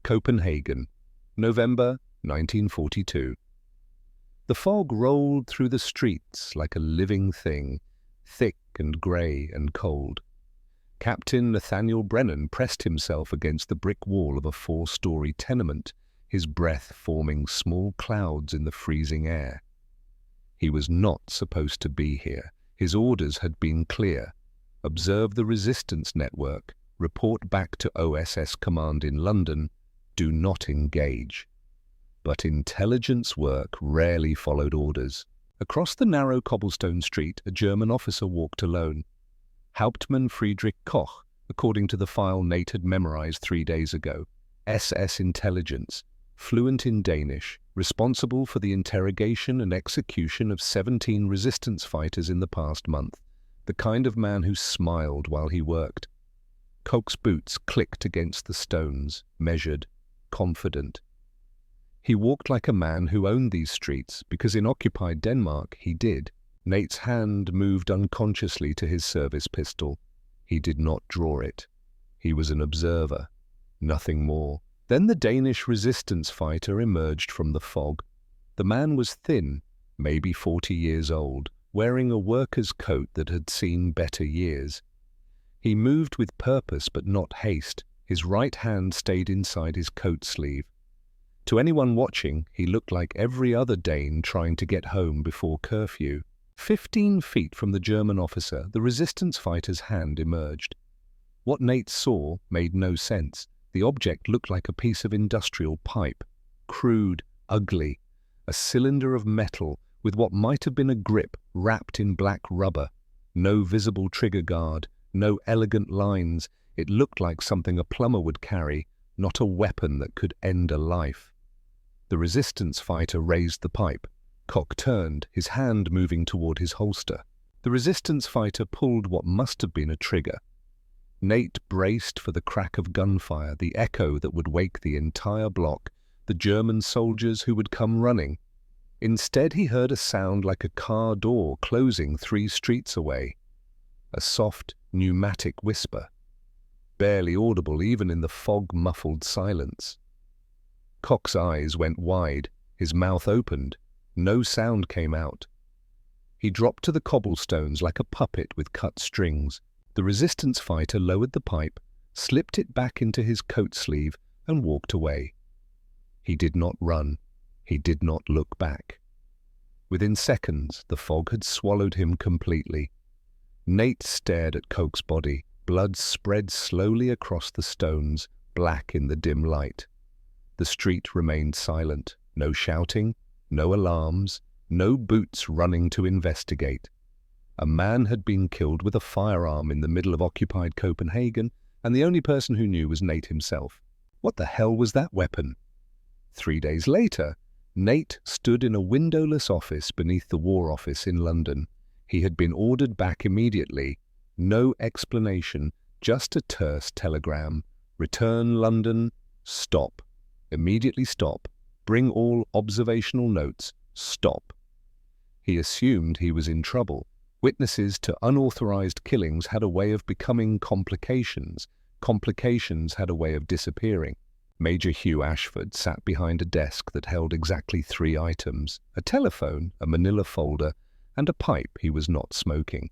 Copenhagen, November 1942. The fog rolled through the streets like a living thing, thick and grey and cold. Captain Nathaniel Brennan pressed himself against the brick wall of a 4-story tenement, his breath forming small clouds in the freezing air. He was not supposed to be here. His orders had been clear. Observe the resistance network. Report back to OSS Command in London. Do not engage. But intelligence work rarely followed orders. Across the narrow cobblestone street, a German officer walked alone. Hauptmann Friedrich Koch, according to the file Nate had memorized 3 days ago. SS Intelligence, fluent in Danish, responsible for the interrogation and execution of 17 resistance fighters in the past month. The kind of man who smiled while he worked. Koch's boots clicked against the stones, measured, confident. He walked like a man who owned these streets, because in occupied Denmark he did. Nate's hand moved unconsciously to his service pistol. He did not draw it. He was an observer, nothing more. Then the Danish resistance fighter emerged from the fog. The man was thin, maybe 40 years old, wearing a worker's coat that had seen better years. He moved with purpose but not haste. His right hand stayed inside his coat sleeve. To anyone watching, he looked like every other Dane trying to get home before curfew. 15 feet from the German officer, the resistance fighter's hand emerged. What Nate saw made no sense. The object looked like a piece of industrial pipe, crude, ugly, a cylinder of metal with what might have been a grip wrapped in black rubber. No visible trigger guard, no elegant lines. It looked like something a plumber would carry, not a weapon that could end a life. The resistance fighter raised the pipe. Koch turned, his hand moving toward his holster. The resistance fighter pulled what must have been a trigger. Nate braced for the crack of gunfire, the echo that would wake the entire block, the German soldiers who would come running. Instead, he heard a sound like a car door closing 3 streets away. A soft, pneumatic whisper, barely audible even in the fog-muffled silence. Koch's eyes went wide, his mouth opened. No sound came out. He dropped to the cobblestones like a puppet with cut strings. The resistance fighter lowered the pipe, slipped it back into his coat sleeve, and walked away. He did not run. He did not look back. Within seconds, the fog had swallowed him completely. Nate stared at Koch's body. Blood spread slowly across the stones, black in the dim light. The street remained silent. No shouting, no alarms, no boots running to investigate. A man had been killed with a firearm in the middle of occupied Copenhagen, and the only person who knew was Nate himself. What the hell was that weapon? 3 days later, Nate stood in a windowless office beneath the War Office in London. He had been ordered back immediately. No explanation, just a terse telegram. Return London, stop. Immediately stop. Bring all observational notes, stop. He assumed he was in trouble. Witnesses to unauthorized killings had a way of becoming complications. Complications had a way of disappearing. Major Hugh Ashford sat behind a desk that held exactly 3 items: a telephone, a manila folder, and a pipe he was not smoking.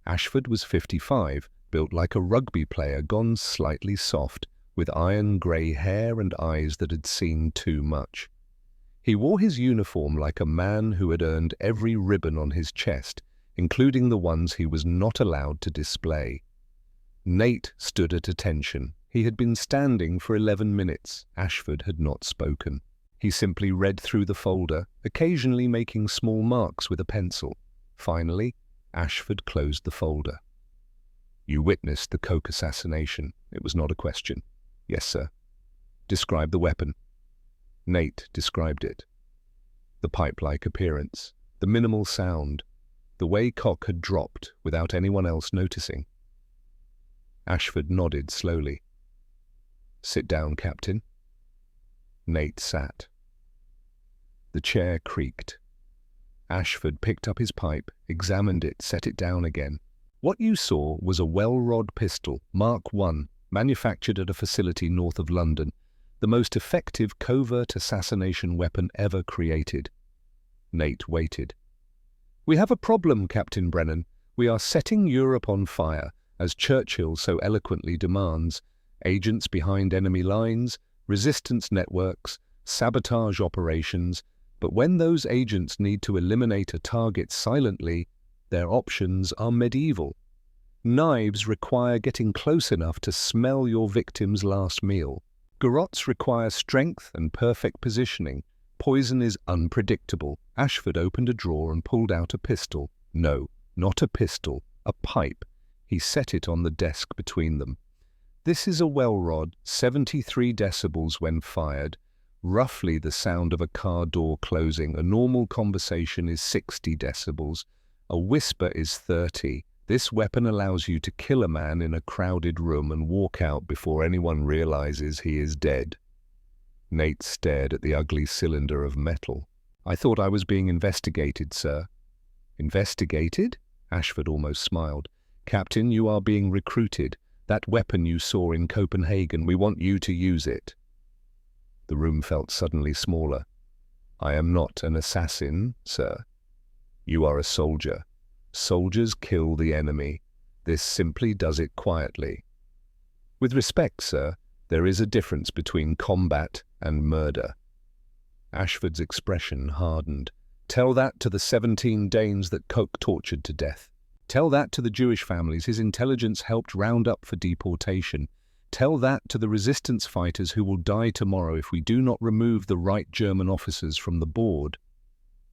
Ashford was 55, built like a rugby player gone slightly soft, with iron grey hair and eyes that had seen too much. He wore his uniform like a man who had earned every ribbon on his chest, including the ones he was not allowed to display. Nate stood at attention. He had been standing for 11 minutes. Ashford had not spoken. He simply read through the folder, occasionally making small marks with a pencil. Finally, Ashford closed the folder. You witnessed the Koch assassination. It was not a question. Yes, sir. Describe the weapon. Nate described it. The pipe-like appearance, the minimal sound, the way Koch had dropped without anyone else noticing. Ashford nodded slowly. Sit down, Captain. Nate sat. The chair creaked. Ashford picked up his pipe, examined it, set it down again. What you saw was a well-rod pistol, Mark I, manufactured at a facility north of London. the most effective covert assassination weapon ever created. Nate waited. "We have a problem, Captain Brennan. We are setting Europe on fire, as Churchill so eloquently demands. Agents behind enemy lines, resistance networks, sabotage operations. But when those agents need to eliminate a target silently, their options are medieval. Knives require getting close enough to smell your victim's last meal. Garrots require strength and perfect positioning. Poison is unpredictable." Ashford opened a drawer and pulled out a pistol. No, not a pistol, a pipe. He set it on the desk between them. "This is a well rod, 73 decibels when fired, roughly the sound of a car door closing. A normal conversation is 60 decibels. A whisper is 30. This weapon allows you to kill a man in a crowded room and walk out before anyone realizes he is dead." Nate stared at the ugly cylinder of metal. "I thought I was being investigated, sir." "Investigated?" Ashford almost smiled. "Captain, you are being recruited. That weapon you saw in Copenhagen, we want you to use it." The room felt suddenly smaller. "I am not an assassin, sir. You are a soldier. Soldiers kill the enemy. This simply does it quietly." "With respect, sir, there is a difference between combat and murder." Ashford's expression hardened. "Tell that to the 17 Danes that Koch tortured to death. Tell that to the Jewish families his intelligence helped round up for deportation. Tell that to the resistance fighters who will die tomorrow if we do not remove the right German officers from the board."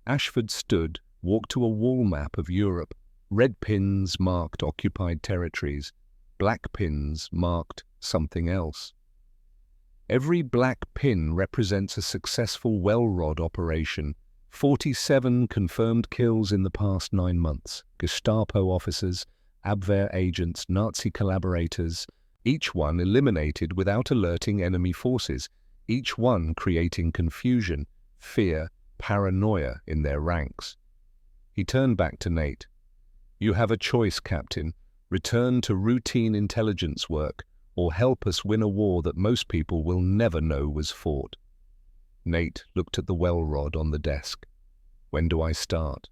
Ashford stood, walked to a wall map of Europe. Red pins marked occupied territories. Black pins marked something else. Every black pin represents a successful well rod operation. 47 confirmed kills in the past 9 months. Gestapo officers, Abwehr agents, Nazi collaborators, each one eliminated without alerting enemy forces, each one creating confusion, fear, paranoia in their ranks. He turned back to Nate. "You have a choice, Captain. Return to routine intelligence work, or help us win a war that most people will never know was fought." Nate looked at the well rod on the desk. "When do I start?"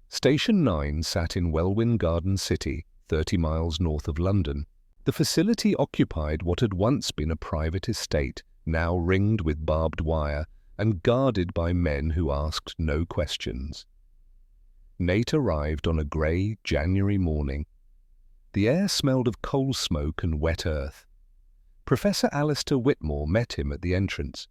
Station 9 sat in Welwyn Garden City, 30 miles north of London. The facility occupied what had once been a private estate, now ringed with barbed wire and guarded by men who asked no questions. Nate arrived on a grey January morning. The air smelled of coal smoke and wet earth. Professor Alistair Whitmore met him at the entrance.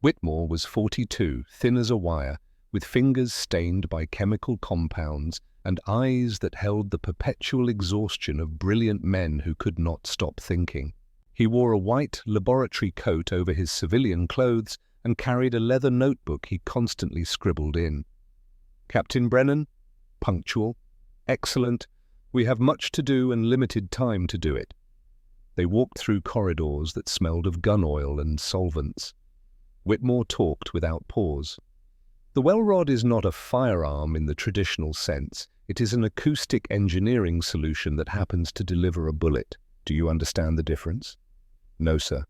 Whitmore was 42, thin as a wire, with fingers stained by chemical compounds and eyes that held the perpetual exhaustion of brilliant men who could not stop thinking. He wore a white laboratory coat over his civilian clothes and carried a leather notebook he constantly scribbled in. "Captain Brennan? Punctual. Excellent. We have much to do and limited time to do it." They walked through corridors that smelled of gun oil and solvents. Whitmore talked without pause. "The well rod is not a firearm in the traditional sense. It is an acoustic engineering solution that happens to deliver a bullet. Do you understand the difference?" "No, sir."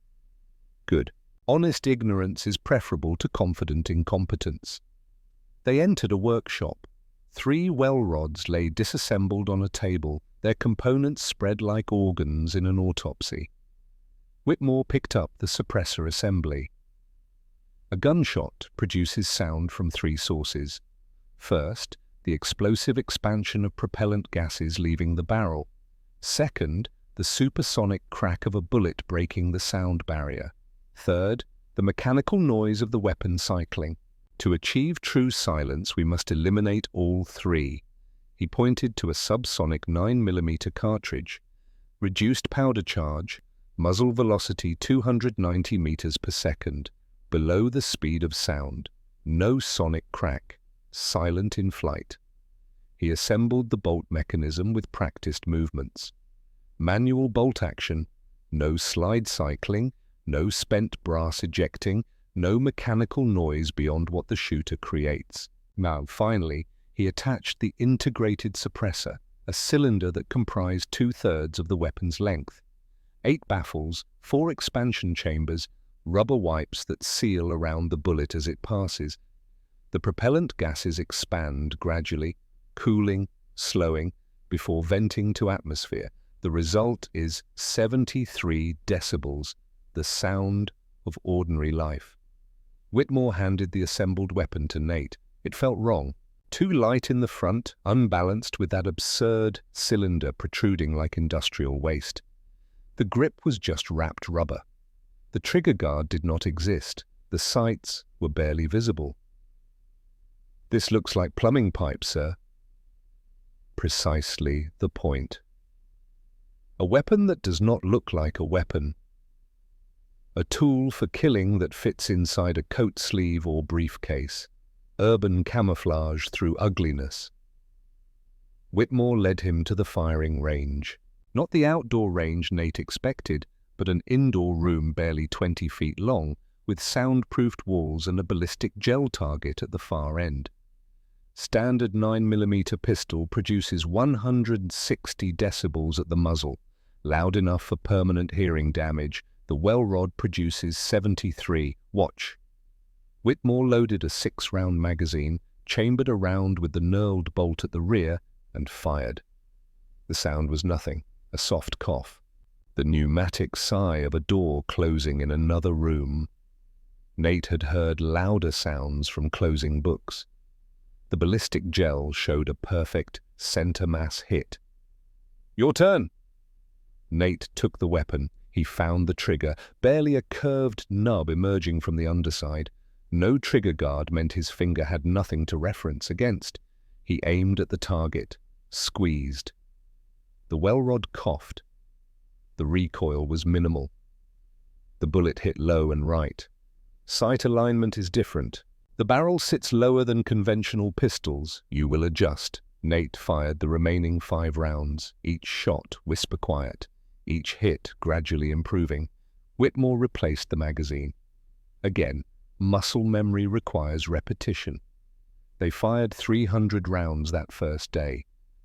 "Good. Honest ignorance is preferable to confident incompetence." They entered a workshop. 3 well rods lay disassembled on a table, their components spread like organs in an autopsy. Whitmore picked up the suppressor assembly. A gunshot produces sound from 3 sources. First, the explosive expansion of propellant gases leaving the barrel. Second, the supersonic crack of a bullet breaking the sound barrier. Third, the mechanical noise of the weapon cycling. To achieve true silence, we must eliminate all 3. He pointed to a subsonic 9mm cartridge. Reduced powder charge, muzzle velocity 290 meters per second, below the speed of sound, no sonic crack, silent in flight. He assembled the bolt mechanism with practiced movements. Manual bolt action, no slide cycling, no spent brass ejecting, no mechanical noise beyond what the shooter creates. Now, finally, he attached the integrated suppressor, a cylinder that comprised 2/3 of the weapon's length. 8 baffles, 4 expansion chambers, rubber wipes that seal around the bullet as it passes. The propellant gases expand gradually, cooling, slowing, before venting to atmosphere. The result is 73 decibels, the sound of ordinary life. Whitmore handed the assembled weapon to Nate. It felt wrong. Too light in the front, unbalanced with that absurd cylinder protruding like industrial waste. The grip was just wrapped rubber. The trigger guard did not exist. The sights were barely visible. "This looks like plumbing pipe, sir." Precisely the point. A weapon that does not look like a weapon. A tool for killing that fits inside a coat sleeve or briefcase. Urban camouflage through ugliness. Whitmore led him to the firing range. Not the outdoor range Nate expected, but an indoor room barely 20 feet long, with soundproofed walls and a ballistic gel target at the far end. Standard 9mm pistol produces 160 decibels at the muzzle, loud enough for permanent hearing damage. The well rod produces 73. Watch. Whitmore loaded a 6-round magazine, chambered a round with the knurled bolt at the rear, and fired. The sound was nothing, a soft cough. The pneumatic sigh of a door closing in another room. Nate had heard louder sounds from closing books. The ballistic gel showed a perfect center mass hit. "Your turn!" Nate took the weapon. He found the trigger, barely a curved nub emerging from the underside. No trigger guard meant his finger had nothing to reference against. He aimed at the target, squeezed. The well rod coughed. The recoil was minimal. The bullet hit low and right. Sight alignment is different. The barrel sits lower than conventional pistols. You will adjust. Nate fired the remaining 5 rounds, each shot whisper quiet, each hit gradually improving. Whitmore replaced the magazine. Again, muscle memory requires repetition. They fired 300 rounds that first day.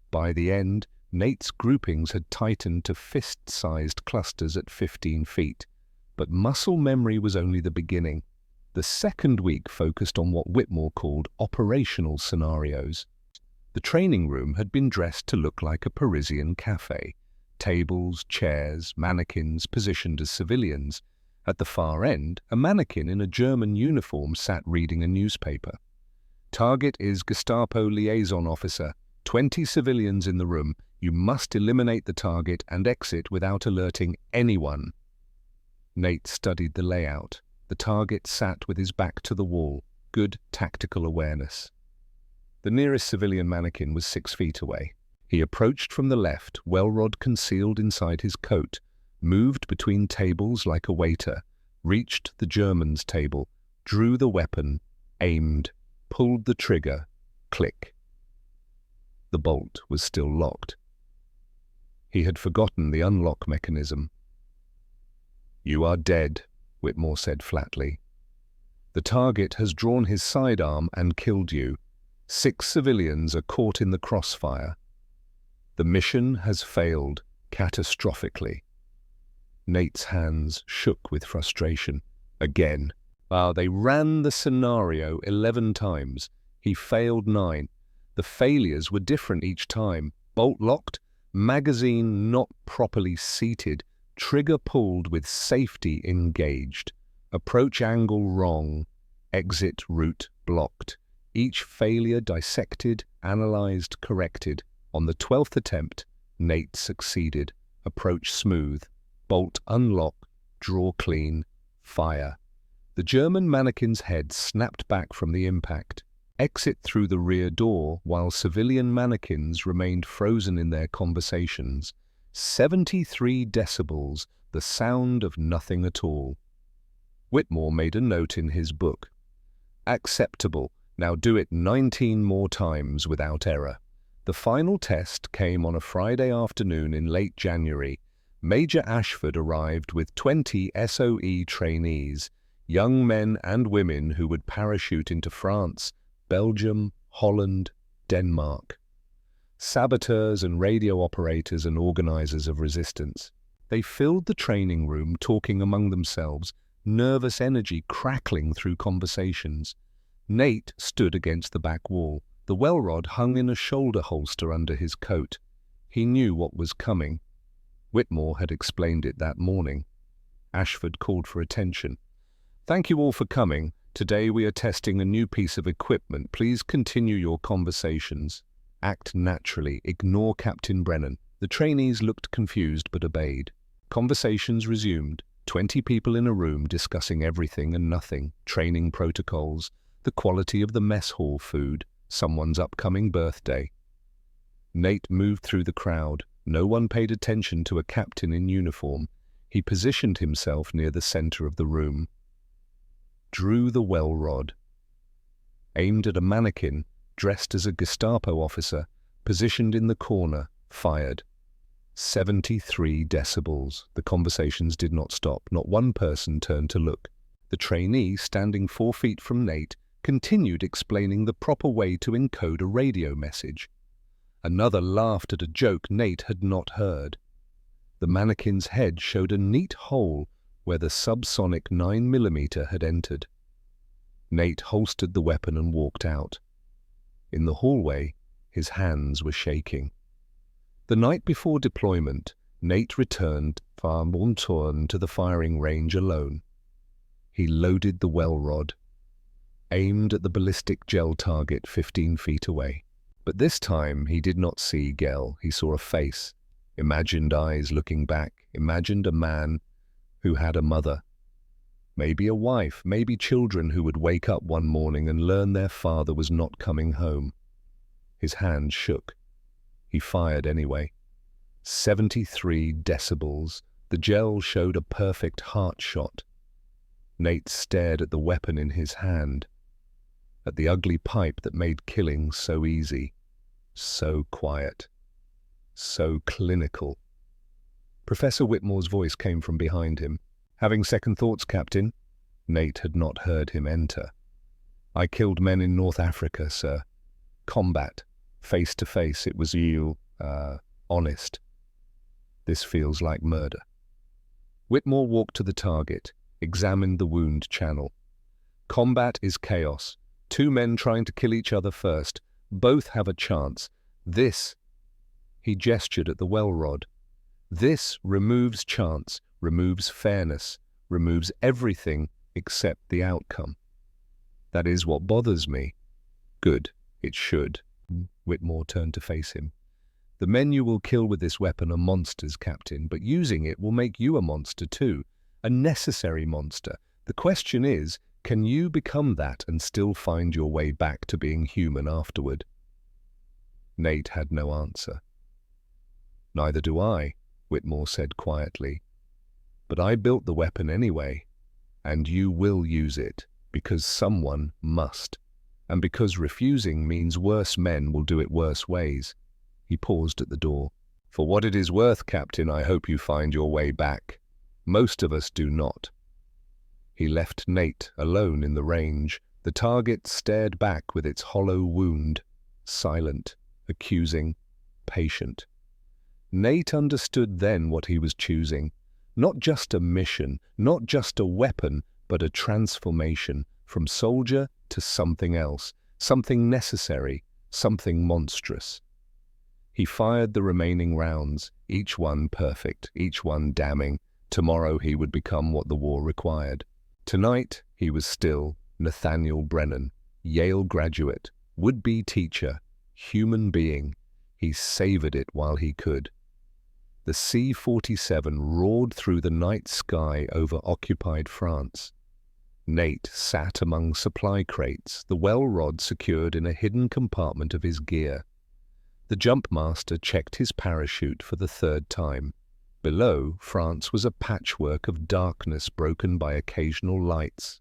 By the end, Nate's groupings had tightened to fist-sized clusters at 15 feet. But muscle memory was only the beginning. The second week focused on what Whitmore called operational scenarios. The training room had been dressed to look like a Parisian cafe. Tables, chairs, mannequins positioned as civilians. At the far end, a mannequin in a German uniform sat reading a newspaper. "Target is Gestapo liaison officer. 20 civilians in the room. You must eliminate the target and exit without alerting anyone." Nate studied the layout. The target sat with his back to the wall. Good tactical awareness. The nearest civilian mannequin was 6 feet away. He approached from the left, well rod concealed inside his coat, moved between tables like a waiter, reached the German's table, drew the weapon, aimed, pulled the trigger, click. The bolt was still locked. He had forgotten the unlock mechanism. "You are dead," Whitmore said flatly. "The target has drawn his sidearm and killed you. 6 civilians are caught in the crossfire. The mission has failed catastrophically." Nate's hands shook with frustration. Again. They ran the scenario 11 times. He failed 9. The failures were different each time. Bolt locked, magazine not properly seated, trigger pulled with safety engaged, approach angle wrong, exit route blocked. Each failure dissected, analyzed, corrected. On the 12th attempt, Nate succeeded. Approach smooth, bolt unlock, draw clean, fire. The German mannequin's head snapped back from the impact. Exit through the rear door while civilian mannequins remained frozen in their conversations. 73 decibels, the sound of nothing at all. Whitmore made a note in his book. "Acceptable. Now do it 19 more times without error." The final test came on a Friday afternoon in late January. Major Ashford arrived with 20 SOE trainees, young men and women who would parachute into France, Belgium, Holland, Denmark. Saboteurs and radio operators and organizers of resistance. They filled the training room talking among themselves, nervous energy crackling through conversations. Nate stood against the back wall. The well rod hung in a shoulder holster under his coat. He knew what was coming. Whitmore had explained it that morning. Ashford called for attention. "Thank you all for coming. Today we are testing a new piece of equipment. Please continue your conversations. Act naturally. Ignore Captain Brennan." The trainees looked confused but obeyed. Conversations resumed. 20 people in a room discussing everything and nothing. Training protocols, the quality of the mess hall food, someone's upcoming birthday. Nate moved through the crowd. No one paid attention to a captain in uniform. He positioned himself near the center of the room. Drew the well rod. Aimed at a mannequin, dressed as a Gestapo officer, positioned in the corner, fired. 73 decibels. The conversations did not stop. Not one person turned to look. The trainee, standing 4 feet from Nate, continued explaining the proper way to encode a radio message. Another laughed at a joke Nate had not heard. The mannequin's head showed a neat hole where the subsonic 9mm had entered. Nate holstered the weapon and walked out. In the hallway, his hands were shaking. The night before deployment, Nate returned to the firing range alone. He loaded the well rod, aimed at the ballistic gel target 15 feet away. But this time he did not see Gel. He saw a face, imagined eyes looking back, imagined a man who had a mother, maybe a wife, maybe children who would wake up one morning and learn their father was not coming home. His hand shook. He fired anyway. 73 decibels. The gel showed a perfect heart shot. Nate stared at the weapon in his hand, at the ugly pipe that made killing so easy, so quiet, so clinical. Professor Whitmore's voice came from behind him. "Having second thoughts, Captain?" Nate had not heard him enter. "I killed men in North Africa, sir. Combat. Face to face. It was honest. This feels like murder." Whitmore walked to the target, examined the wound channel. "Combat is chaos. 2 men trying to kill each other first. Both have a chance. This," he gestured at the well rod, "this removes chance, removes fairness, removes everything except the outcome. That is what bothers me." "Good. It should." Whitmore turned to face him. "The men you will kill with this weapon are monsters, Captain, but using it will make you a monster too, a necessary monster. The question is, can you become that and still find your way back to being human afterward?" Nate had no answer. "Neither do I," Whitmore said quietly. "But I built the weapon anyway, and you will use it, because someone must, and because refusing means worse men will do it worse ways." He paused at the door. "For what it is worth, Captain, I hope you find your way back. Most of us do not." He left Nate alone in the range. The target stared back with its hollow wound, silent, accusing, patient. Nate understood then what he was choosing. Not just a mission, not just a weapon, but a transformation from soldier to something else, something necessary, something monstrous. He fired the remaining rounds, each one perfect, each one damning. Tomorrow he would become what the war required. Tonight he was still Nathaniel Brennan, Yale graduate, would-be teacher, human being. He savored it while he could. The C-47 roared through the night sky over occupied France. Nate sat among supply crates, the well rod secured in a hidden compartment of his gear. The jumpmaster checked his parachute for the 3rd time. Below, France was a patchwork of darkness broken by occasional lights.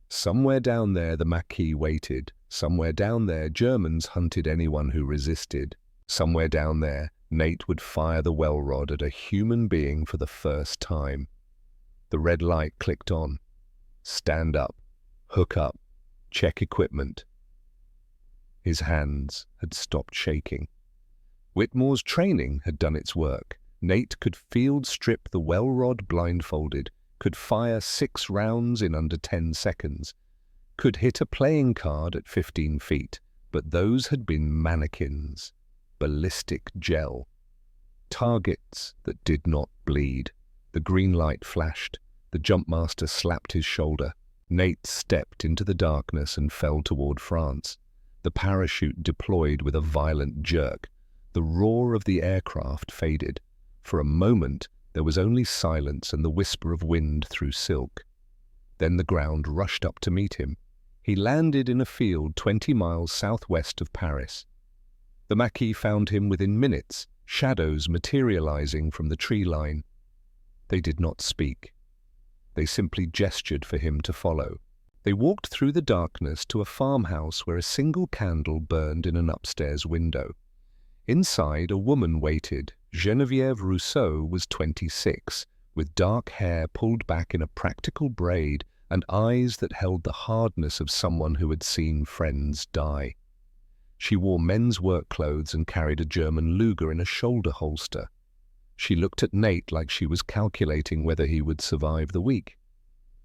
Somewhere down there the Maquis waited. Somewhere down there Germans hunted anyone who resisted. Somewhere down there Nate would fire the well rod at a human being for the first time. The red light clicked on. Stand up, hook up, check equipment. His hands had stopped shaking. Whitmore's training had done its work. Nate could field strip the well rod blindfolded, could fire 6 rounds in under 10 seconds, could hit a playing card at 15 feet, but those had been mannequins, ballistic gel, targets that did not bleed. The green light flashed. The jumpmaster slapped his shoulder. Nate stepped into the darkness and fell toward France. The parachute deployed with a violent jerk. The roar of the aircraft faded. For a moment, there was only silence and the whisper of wind through silk. Then the ground rushed up to meet him. He landed in a field 20 miles southwest of Paris. The Maquis found him within minutes, shadows materializing from the tree line. They did not speak. They simply gestured for him to follow. They walked through the darkness to a farmhouse where a single candle burned in an upstairs window. Inside, a woman waited. Geneviève Rousseau was 26, with dark hair pulled back in a practical braid and eyes that held the hardness of someone who had seen friends die. She wore men's work clothes and carried a German Luger in a shoulder holster. She looked at Nate like she was calculating whether he would survive the week.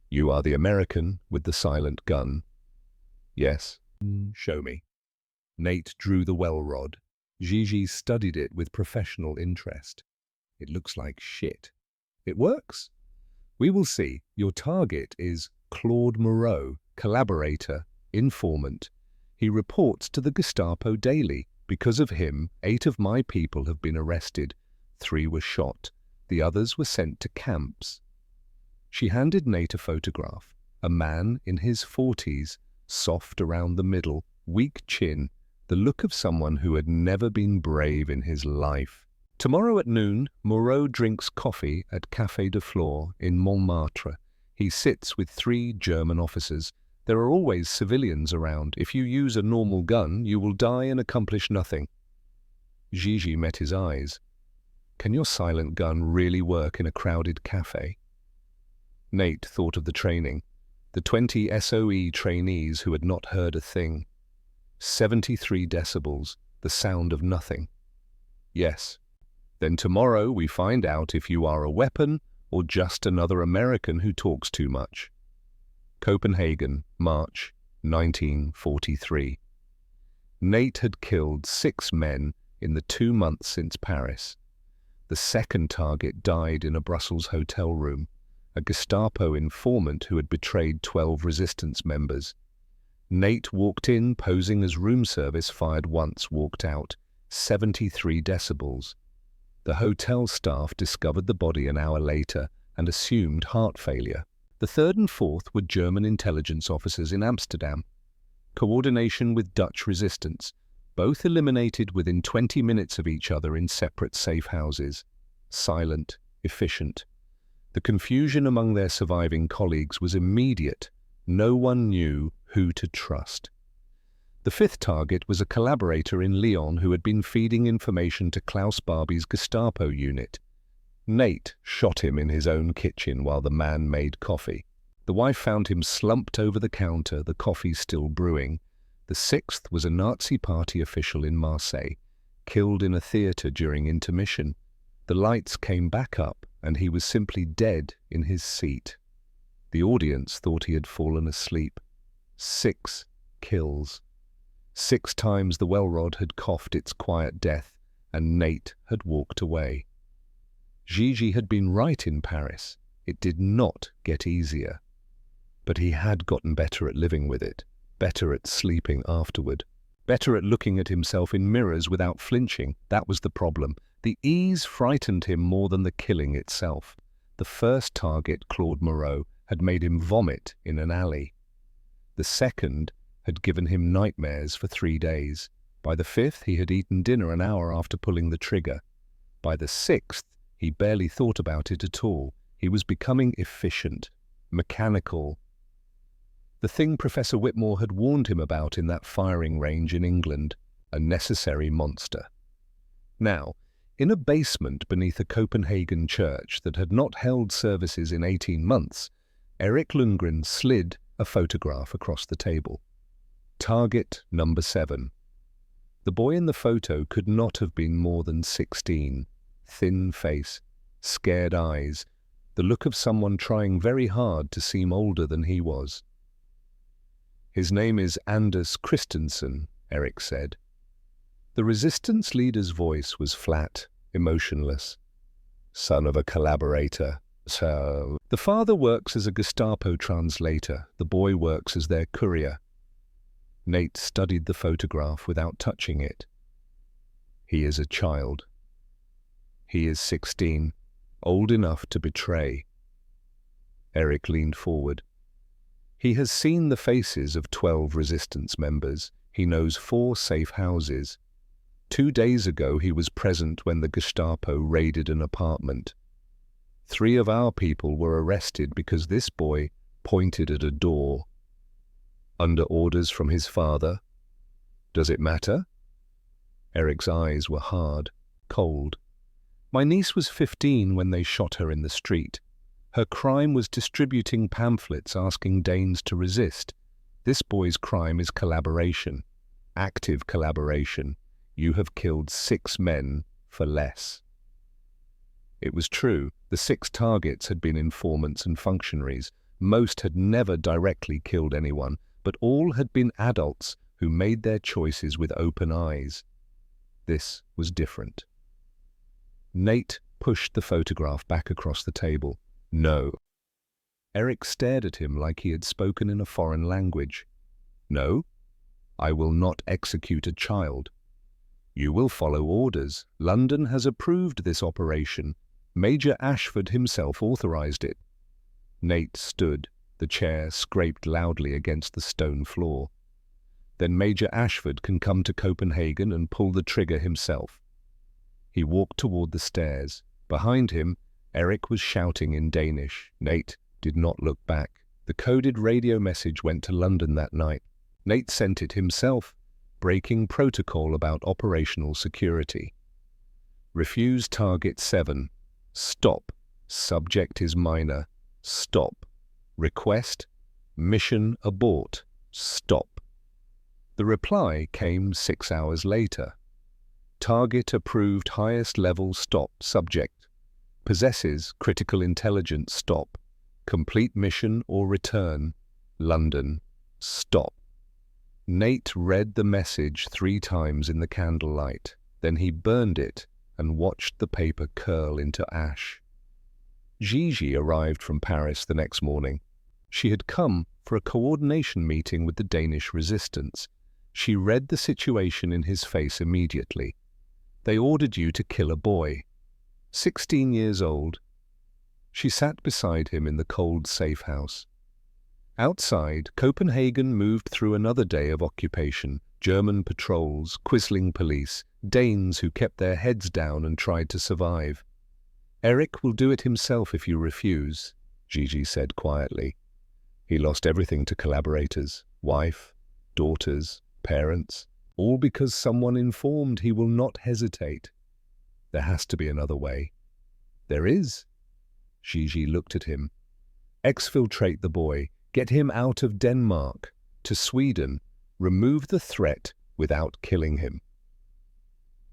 "You are the American with the silent gun." "Yes." "Show me." Nate drew the well rod. Gigi studied it with professional interest. "It looks like shit." "It works." "We will see. Your target is Claude Moreau, collaborator, informant. He reports to the Gestapo daily. Because of him, 8 of my people have been arrested. 3 were shot. The others were sent to camps." She handed Nate a photograph. A man in his 40s, soft around the middle, weak chin, the look of someone who had never been brave in his life. "Tomorrow at noon, Moreau drinks coffee at Café de Flore in Montmartre. He sits with 3 German officers. There are always civilians around. If you use a normal gun, you will die and accomplish nothing." Gigi met his eyes. "Can your silent gun really work in a crowded cafe?" Nate thought of the training. The 20 SOE trainees who had not heard a thing. 73 decibels, the sound of nothing. "Yes." "Then tomorrow we find out if you are a weapon or just another American who talks too much." Copenhagen, March 1943. Nate had killed 6 men in the 2 months since Paris. The second target died in a Brussels hotel room, a Gestapo informant who had betrayed 12 resistance members. Nate walked in, posing as room service, fired once, walked out. 73 decibels. The hotel staff discovered the body an hour later and assumed heart failure. The third and fourth were German intelligence officers in Amsterdam. Coordination with Dutch resistance. Both eliminated within 20 minutes of each other in separate safe houses. Silent, efficient. The confusion among their surviving colleagues was immediate. No one knew who to trust. The fifth target was a collaborator in Lyon who had been feeding information to Klaus Barbie's Gestapo unit. Nate shot him in his own kitchen while the man made coffee. The wife found him slumped over the counter, the coffee still brewing. The sixth was a Nazi party official in Marseille, killed in a theatre during intermission. The lights came back up and he was simply dead in his seat. The audience thought he had fallen asleep. 6 kills. 6 times the well rod had coughed its quiet death, and Nate had walked away. Gigi had been right in Paris. It did not get easier. But he had gotten better at living with it, better at sleeping afterward, better at looking at himself in mirrors without flinching. That was the problem. The ease frightened him more than the killing itself. The first target, Claude Moreau, had made him vomit in an alley. The second had given him nightmares for 3 days. By the 5th, he had eaten dinner an hour after pulling the trigger. By the 6th, he barely thought about it at all. He was becoming efficient, mechanical. The thing Professor Whitmore had warned him about in that firing range in England, a necessary monster. Now, in a basement beneath a Copenhagen church that had not held services in 18 months, Eric Lundgren slid a photograph across the table. Target number 7. The boy in the photo could not have been more than 16. Thin face, scared eyes, the look of someone trying very hard to seem older than he was. "His name is Anders Christensen," Eric said. The resistance leader's voice was flat, emotionless. "Son of a collaborator. So..." "The father works as a Gestapo translator. The boy works as their courier." Nate studied the photograph without touching it. "He is a child. He is 16, old enough to betray." Eric leaned forward. He has seen the faces of 12 resistance members. He knows 4 safe houses. 2 days ago he was present when the Gestapo raided an apartment. 3 of our people were arrested because this boy pointed at a door. Under orders from his father. Does it matter? Eric's eyes were hard, cold. My niece was 15 when they shot her in the street. Her crime was distributing pamphlets asking Danes to resist. This boy's crime is collaboration. Active collaboration. You have killed 6 men for less. It was true. The 6 targets had been informants and functionaries. Most had never directly killed anyone, but all had been adults who made their choices with open eyes. This was different. Nate pushed the photograph back across the table. "No." Eric stared at him like he had spoken in a foreign language. "No, I will not execute a child. You will follow orders. London has approved this operation. Major Ashford himself authorized it." Nate stood. The chair scraped loudly against the stone floor. "Then Major Ashford can come to Copenhagen and pull the trigger himself." He walked toward the stairs. Behind him, Eric was shouting in Danish. Nate did not look back. The coded radio message went to London that night. Nate sent it himself, breaking protocol about operational security. "Refuse target 7. Stop. Subject is minor. Stop. Request. Mission abort. Stop." The reply came 6 hours later. "Target approved, highest level. Stop. Subject. Possesses critical intelligence. Stop. Complete mission or return. London. Stop." Nate read the message 3 times in the candlelight. Then he burned it and watched the paper curl into ash. Gigi arrived from Paris the next morning. She had come for a coordination meeting with the Danish resistance. She read the situation in his face immediately. "They ordered you to kill a boy. 16 years old." She sat beside him in the cold safe house. Outside, Copenhagen moved through another day of occupation. German patrols, Quisling police, Danes who kept their heads down and tried to survive. "Eric will do it himself if you refuse," Gigi said quietly. "He lost everything to collaborators, wife, daughters, parents, all because someone informed he will not hesitate. There has to be another way." "There is." Gigi looked at him. "Exfiltrate the boy. Get him out of Denmark, to Sweden. Remove the threat without killing him."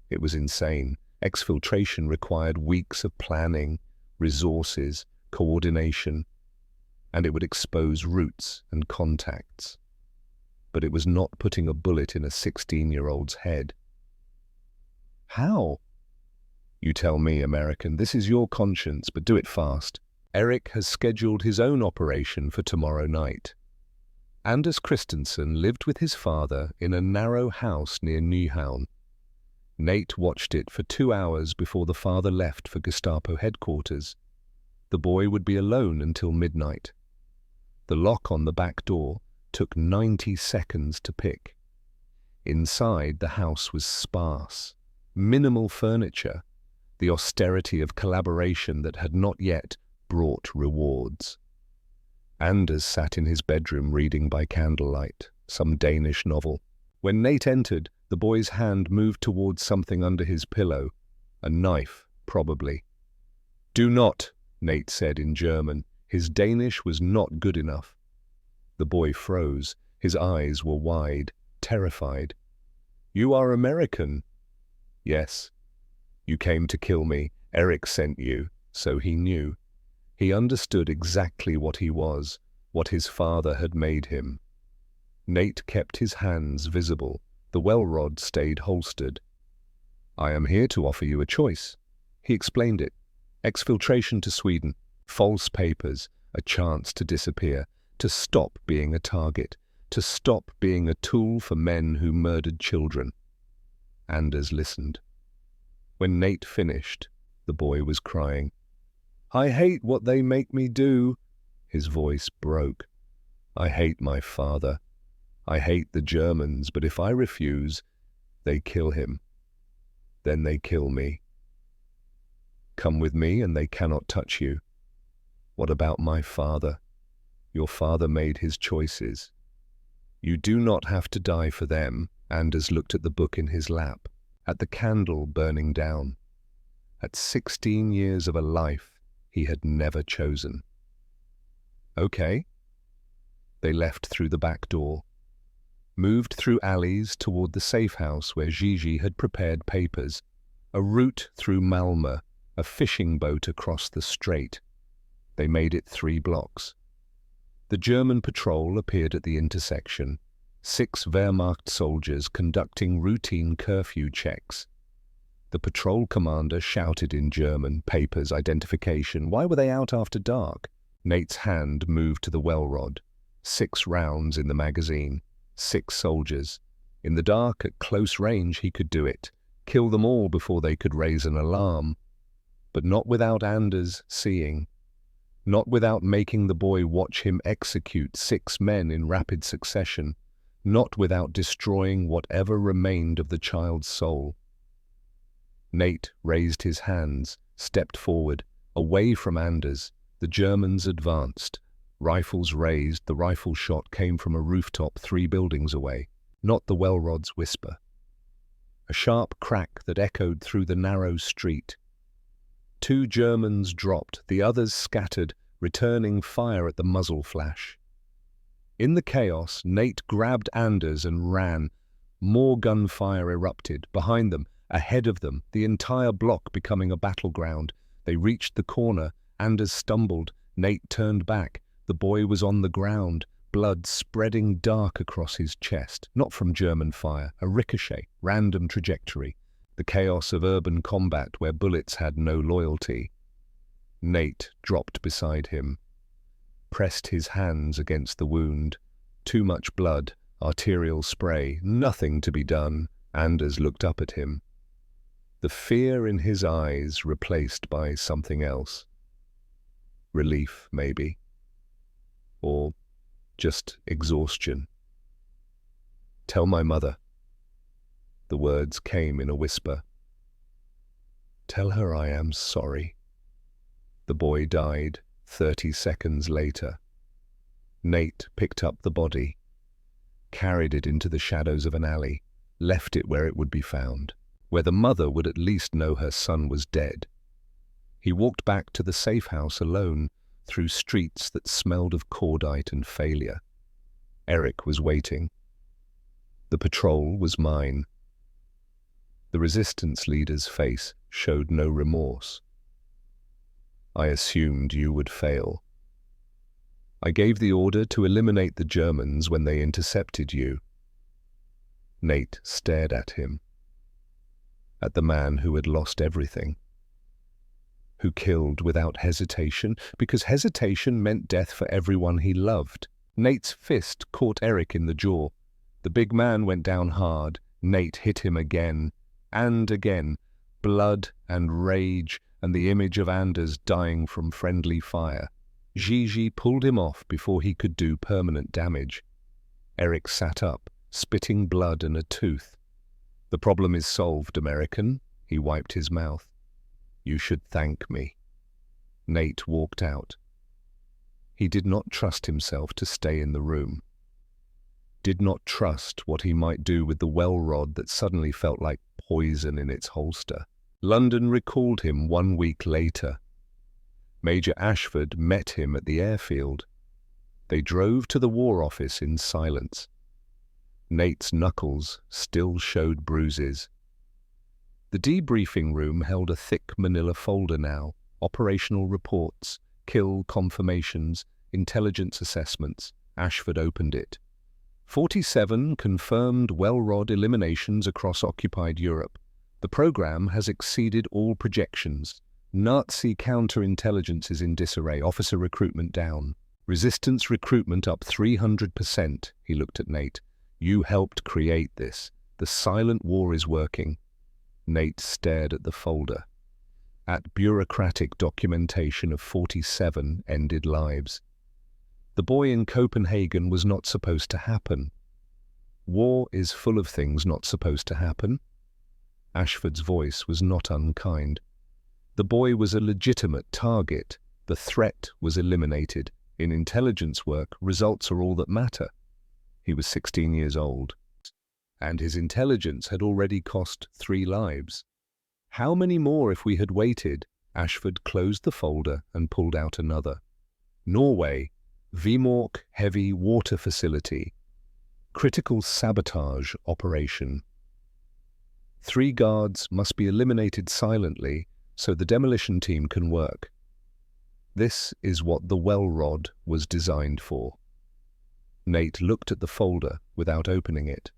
It was insane. Exfiltration required weeks of planning, resources, coordination, and it would expose routes and contacts. But it was not putting a bullet in a 16-year-old's head. "How?" "You tell me, American. This is your conscience, but do it fast. Eric has scheduled his own operation for tomorrow night." Anders Christensen lived with his father in a narrow house near Nyhavn. Nate watched it for 2 hours before the father left for Gestapo headquarters. The boy would be alone until midnight. The lock on the back door took 90 seconds to pick. Inside, the house was sparse. Minimal furniture, the austerity of collaboration that had not yet brought rewards. Anders sat in his bedroom reading by candlelight, some Danish novel. When Nate entered, the boy's hand moved towards something under his pillow. A knife, probably. "Do not," Nate said in German. His Danish was not good enough. The boy froze. His eyes were wide, terrified. "You are American." "Yes. You came to kill me. Eric sent you, so he knew." He understood exactly what he was, what his father had made him. Nate kept his hands visible. The well rod stayed holstered. "I am here to offer you a choice." He explained it. Exfiltration to Sweden, false papers, a chance to disappear, to stop being a target, to stop being a tool for men who murdered children. Anders listened. When Nate finished, the boy was crying. "I hate what they make me do." His voice broke. "I hate my father. I hate the Germans, but if I refuse, they kill him. Then they kill me. Come with me and they cannot touch you. What about my father? Your father made his choices. You do not have to die for them." Anders looked at the book in his lap, at the candle burning down, at 16 years of a life he had never chosen. "Okay." They left through the back door, moved through alleys toward the safe house where Gigi had prepared papers, a route through Malmö, a fishing boat across the strait. They made it 3 blocks. The German patrol appeared at the intersection, 6 Wehrmacht soldiers conducting routine curfew checks. The patrol commander shouted in German, papers, identification. Why were they out after dark? Nate's hand moved to the well rod. 6 rounds in the magazine. 6 soldiers. In the dark, at close range, he could do it. Kill them all before they could raise an alarm. But not without Anders seeing. Not without making the boy watch him execute 6 men in rapid succession. Not without destroying whatever remained of the child's soul. Nate raised his hands, stepped forward, away from Anders. The Germans advanced. Rifles raised, the rifle shot came from a rooftop 3 buildings away, not the well rod's whisper. A sharp crack that echoed through the narrow street. 2 Germans dropped, the others scattered, returning fire at the muzzle flash. In the chaos, Nate grabbed Anders and ran. More gunfire erupted, behind them, ahead of them, the entire block becoming a battleground. They reached the corner. Anders stumbled. Nate turned back. The boy was on the ground, blood spreading dark across his chest, not from German fire, a ricochet, random trajectory, the chaos of urban combat where bullets had no loyalty. Nate dropped beside him, pressed his hands against the wound. Too much blood, arterial spray, nothing to be done. Anders looked up at him. The fear in his eyes replaced by something else. Relief, maybe. Or just exhaustion. "Tell my mother." The words came in a whisper. "Tell her I am sorry." The boy died 30 seconds later. Nate picked up the body, carried it into the shadows of an alley, left it where it would be found, where the mother would at least know her son was dead. He walked back to the safe house alone, through streets that smelled of cordite and failure. Eric was waiting. The patrol was mine. The resistance leader's face showed no remorse. "I assumed you would fail. I gave the order to eliminate the Germans when they intercepted you." Nate stared at him, at the man who had lost everything, who killed without hesitation, because hesitation meant death for everyone he loved. Nate's fist caught Eric in the jaw. The big man went down hard. Nate hit him again and again. Blood and rage and the image of Anders dying from friendly fire. Gigi pulled him off before he could do permanent damage. Eric sat up, spitting blood and a tooth. "The problem is solved, American." He wiped his mouth. "You should thank me." Nate walked out. He did not trust himself to stay in the room. Did not trust what he might do with the well rod that suddenly felt like poison in its holster. London recalled him 1 week later. Major Ashford met him at the airfield. They drove to the War Office in silence. Nate's knuckles still showed bruises. The debriefing room held a thick manila folder now, operational reports, kill confirmations, intelligence assessments. Ashford opened it. 47 confirmed well-rod eliminations across occupied Europe. The program has exceeded all projections. Nazi counterintelligence is in disarray, officer recruitment down. Resistance recruitment up 300%, he looked at Nate. You helped create this. The silent war is working. Nate stared at the folder. At bureaucratic documentation of 47 ended lives. The boy in Copenhagen was not supposed to happen. War is full of things not supposed to happen. Ashford's voice was not unkind. The boy was a legitimate target. The threat was eliminated. In intelligence work, results are all that matter. He was 16 years old, and his intelligence had already cost 3 lives. How many more if we had waited? Ashford closed the folder and pulled out another. Norway, Vemork Heavy Water Facility. Critical sabotage operation. 3 guards must be eliminated silently so the demolition team can work. This is what the well rod was designed for. Nate looked at the folder without opening it.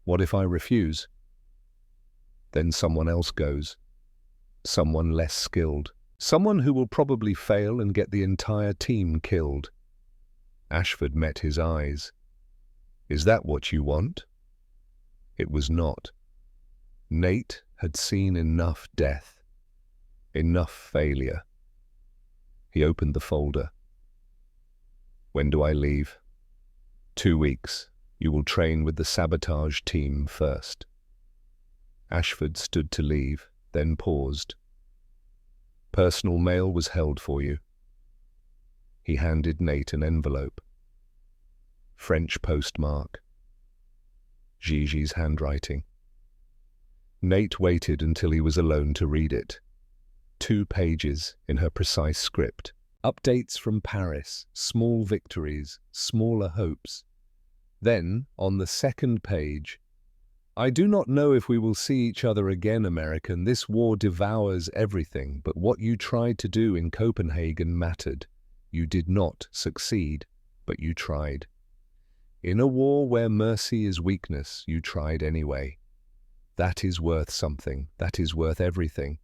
What if I refuse? Then someone else goes. Someone less skilled. Someone who will probably fail and get the entire team killed. Ashford met his eyes. Is that what you want? It was not. Nate had seen enough death, enough failure. He opened the folder. When do I leave? 2 weeks. You will train with the sabotage team first. Ashford stood to leave, then paused. Personal mail was held for you. He handed Nate an envelope. French postmark. Gigi's handwriting. Nate waited until he was alone to read it. 2 pages in her precise script. Updates from Paris, small victories, smaller hopes. Then, on the 2nd page, I do not know if we will see each other again, American. This war devours everything, but what you tried to do in Copenhagen mattered. You did not succeed, but you tried. In a war where mercy is weakness, you tried anyway. That is worth something. That is worth everything.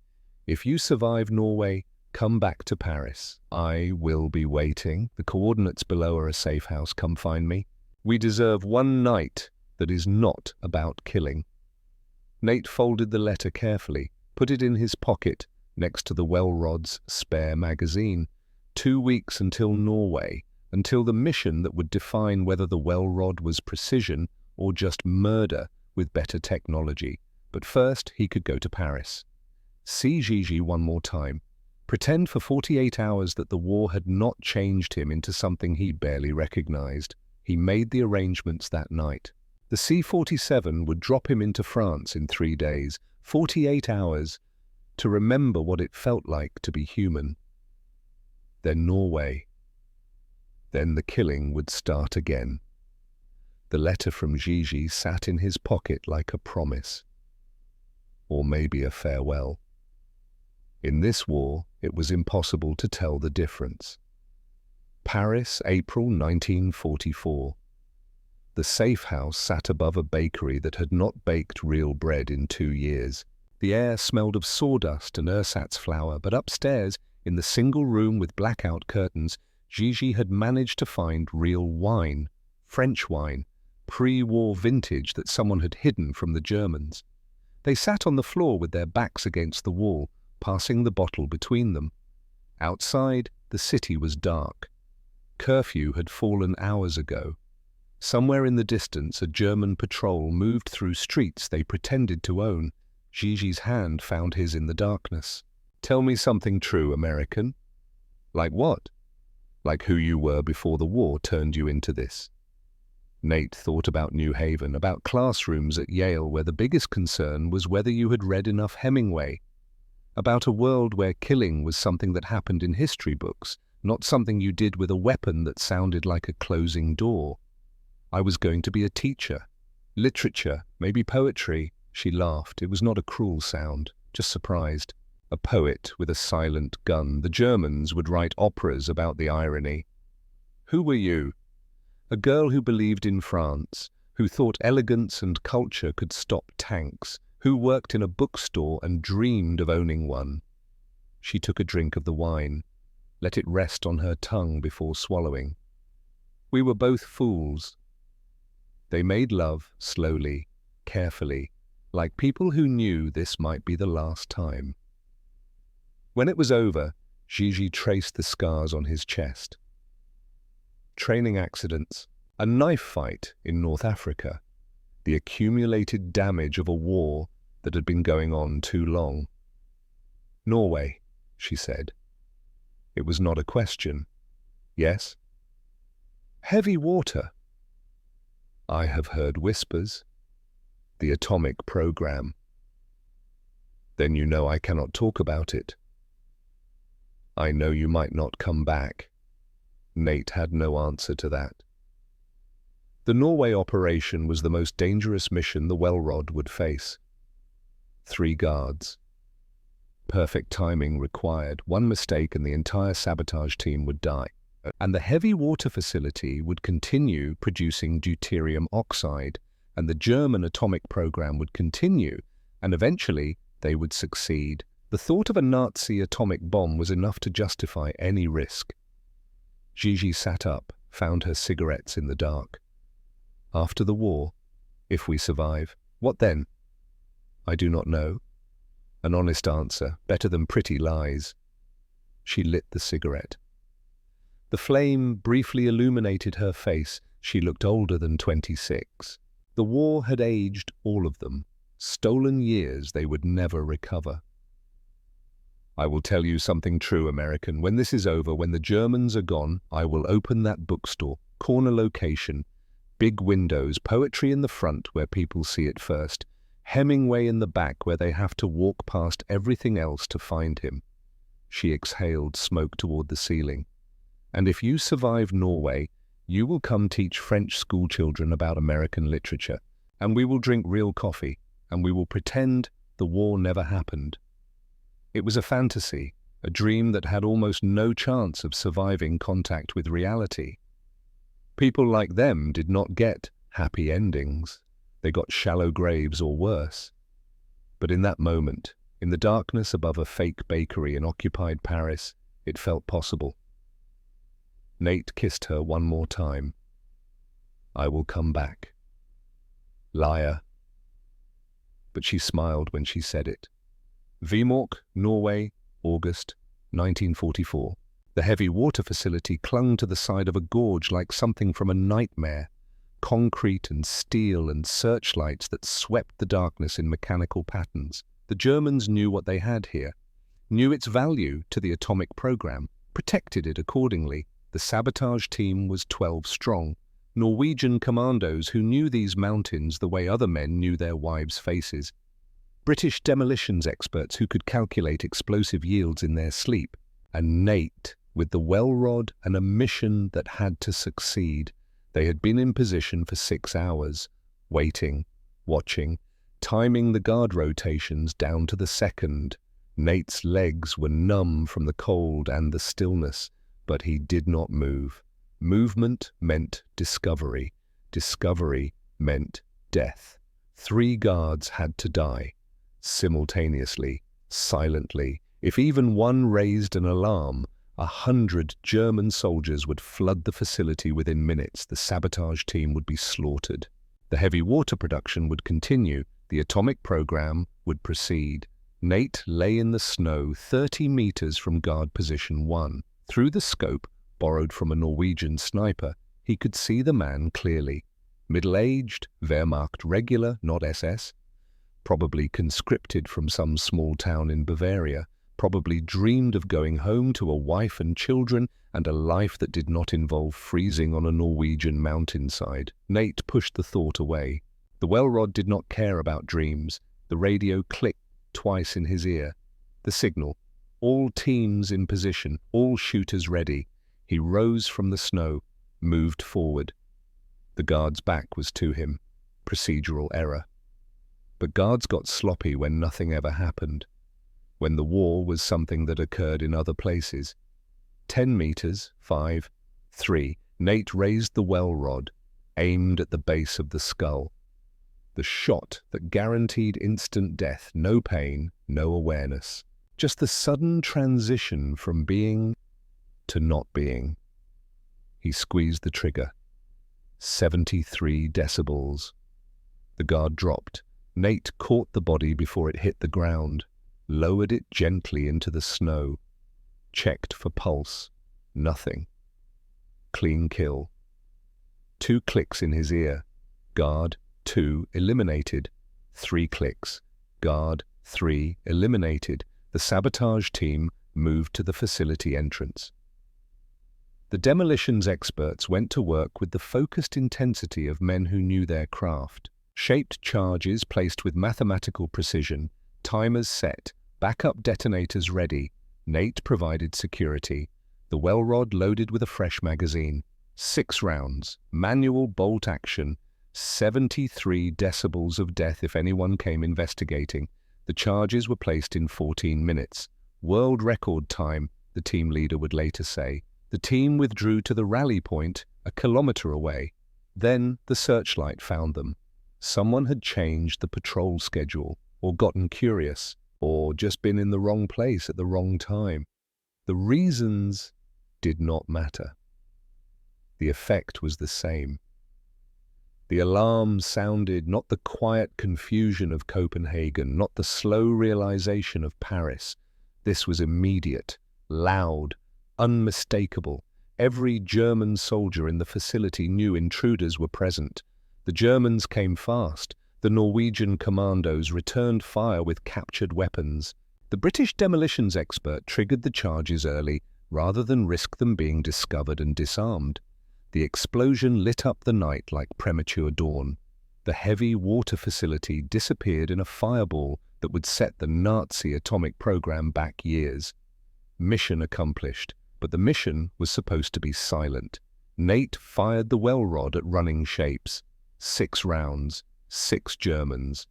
If you survive Norway, come back to Paris. I will be waiting. The coordinates below are a safe house. Come find me. We deserve one night that is not about killing. Nate folded the letter carefully, put it in his pocket next to the Well-Rod's spare magazine. 2 weeks until Norway, until the mission that would define whether the Well-Rod was precision or just murder with better technology. But first he could go to Paris. See Gigi one more time. Pretend for 48 hours that the war had not changed him into something he barely recognized. He made the arrangements that night. The C-47 would drop him into France in 3 days, 48 hours, to remember what it felt like to be human. Then Norway. Then the killing would start again. The letter from Gigi sat in his pocket like a promise. Or maybe a farewell. In this war, it was impossible to tell the difference. Paris, April 1944. The safe house sat above a bakery that had not baked real bread in 2 years. The air smelled of sawdust and ersatz flour, but upstairs, in the single room with blackout curtains, Gigi had managed to find real wine, French wine, pre-war vintage that someone had hidden from the Germans. They sat on the floor with their backs against the wall, passing the bottle between them. Outside, the city was dark. Curfew had fallen hours ago. Somewhere in the distance, a German patrol moved through streets they pretended to own. Gigi's hand found his in the darkness. Tell me something true, American. Like what? Like who you were before the war turned you into this. Nate thought about New Haven, about classrooms at Yale where the biggest concern was whether you had read enough Hemingway. About a world where killing was something that happened in history books, not something you did with a weapon that sounded like a closing door. I was going to be a teacher. Literature, maybe poetry. She laughed. It was not a cruel sound, just surprised. A poet with a silent gun. The Germans would write operas about the irony. Who were you? A girl who believed in France, who thought elegance and culture could stop tanks, who worked in a bookstore and dreamed of owning one. She took a drink of the wine, let it rest on her tongue before swallowing. We were both fools. They made love slowly, carefully, like people who knew this might be the last time. When it was over, Gigi traced the scars on his chest. Training accidents, a knife fight in North Africa, the accumulated damage of a war that had been going on too long. Norway, she said. It was not a question. Yes? Heavy water. I have heard whispers. The atomic program. Then you know I cannot talk about it. I know you might not come back. Nate had no answer to that. The Norway operation was the most dangerous mission the Welrod would face. 3 guards. Perfect timing required. One mistake and the entire sabotage team would die. And the heavy water facility would continue producing deuterium oxide, and the German atomic program would continue, and eventually they would succeed. The thought of a Nazi atomic bomb was enough to justify any risk. Gigi sat up, found her cigarettes in the dark. After the war, if we survive, what then? I do not know. An honest answer, better than pretty lies. She lit the cigarette. The flame briefly illuminated her face. She looked older than 26. The war had aged all of them. Stolen years they would never recover. I will tell you something true, American. When this is over, when the Germans are gone, I will open that bookstore, corner location, big windows, poetry in the front where people see it first, Hemingway in the back where they have to walk past everything else to find him. She exhaled smoke toward the ceiling. And if you survive Norway, you will come teach French schoolchildren about American literature, and we will drink real coffee, and we will pretend the war never happened. It was a fantasy, a dream that had almost no chance of surviving contact with reality. People like them did not get happy endings. They got shallow graves or worse. But in that moment, in the darkness above a fake bakery in occupied Paris, it felt possible. Nate kissed her one more time. I will come back. Liar. But she smiled when she said it. Vemork, Norway, August 1944. The heavy water facility clung to the side of a gorge like something from a nightmare. Concrete and steel and searchlights that swept the darkness in mechanical patterns. The Germans knew what they had here, knew its value to the atomic program, protected it accordingly. The sabotage team was 12 strong, Norwegian commandos who knew these mountains the way other men knew their wives' faces. British demolitions experts who could calculate explosive yields in their sleep. And Nate, with the Welrod and a mission that had to succeed. They had been in position for 6 hours, waiting, watching, timing the guard rotations down to the second. Nate's legs were numb from the cold and the stillness, but he did not move. Movement meant discovery. Discovery meant death. 3 guards had to die, simultaneously, silently. If even one raised an alarm, 100 German soldiers would flood the facility within minutes. The sabotage team would be slaughtered. The heavy water production would continue. The atomic program would proceed. Nate lay in the snow 30 meters from guard position 1. Through the scope, borrowed from a Norwegian sniper, he could see the man clearly. Middle-aged, Wehrmacht regular, not SS. Probably conscripted from some small town in Bavaria. Probably dreamed of going home to a wife and children and a life that did not involve freezing on a Norwegian mountainside. Nate pushed the thought away. The Welrod did not care about dreams. The radio clicked twice in his ear. The signal. All teams in position, all shooters ready. He rose from the snow, moved forward. The guard's back was to him. Procedural error. But guards got sloppy when nothing ever happened. when the war was something that occurred in other places. 10 meters, 5, 3, Nate raised the well rod, aimed at the base of the skull. The shot that guaranteed instant death, no pain, no awareness. Just the sudden transition from being to not being. He squeezed the trigger. 73 decibels. The guard dropped. Nate caught the body before it hit the ground, lowered it gently into the snow, checked for pulse. Nothing. Clean kill. 2 clicks in his ear. Guard, 2, eliminated. 3 clicks. Guard, 3, eliminated. The sabotage team moved to the facility entrance. The demolitions experts went to work with the focused intensity of men who knew their craft. Shaped charges placed with mathematical precision, timers set, backup detonators ready. Nate provided security. The well rod loaded with a fresh magazine. 6 rounds, manual bolt action, 73 decibels of death if anyone came investigating. The charges were placed in 14 minutes. World record time, the team leader would later say. The team withdrew to the rally point, a kilometer away. Then the searchlight found them. Someone had changed the patrol schedule, or gotten curious, or just been in the wrong place at the wrong time. The reasons did not matter. The effect was the same. The alarm sounded, not the quiet confusion of Copenhagen, not the slow realization of Paris. This was immediate, loud, unmistakable. Every German soldier in the facility knew intruders were present. The Germans came fast. The Norwegian commandos returned fire with captured weapons. The British demolitions expert triggered the charges early, rather than risk them being discovered and disarmed. The explosion lit up the night like premature dawn. The heavy water facility disappeared in a fireball that would set the Nazi atomic program back years. Mission accomplished, but the mission was supposed to be silent. Nate fired the well rod at running shapes. 6 rounds, 6 Germans.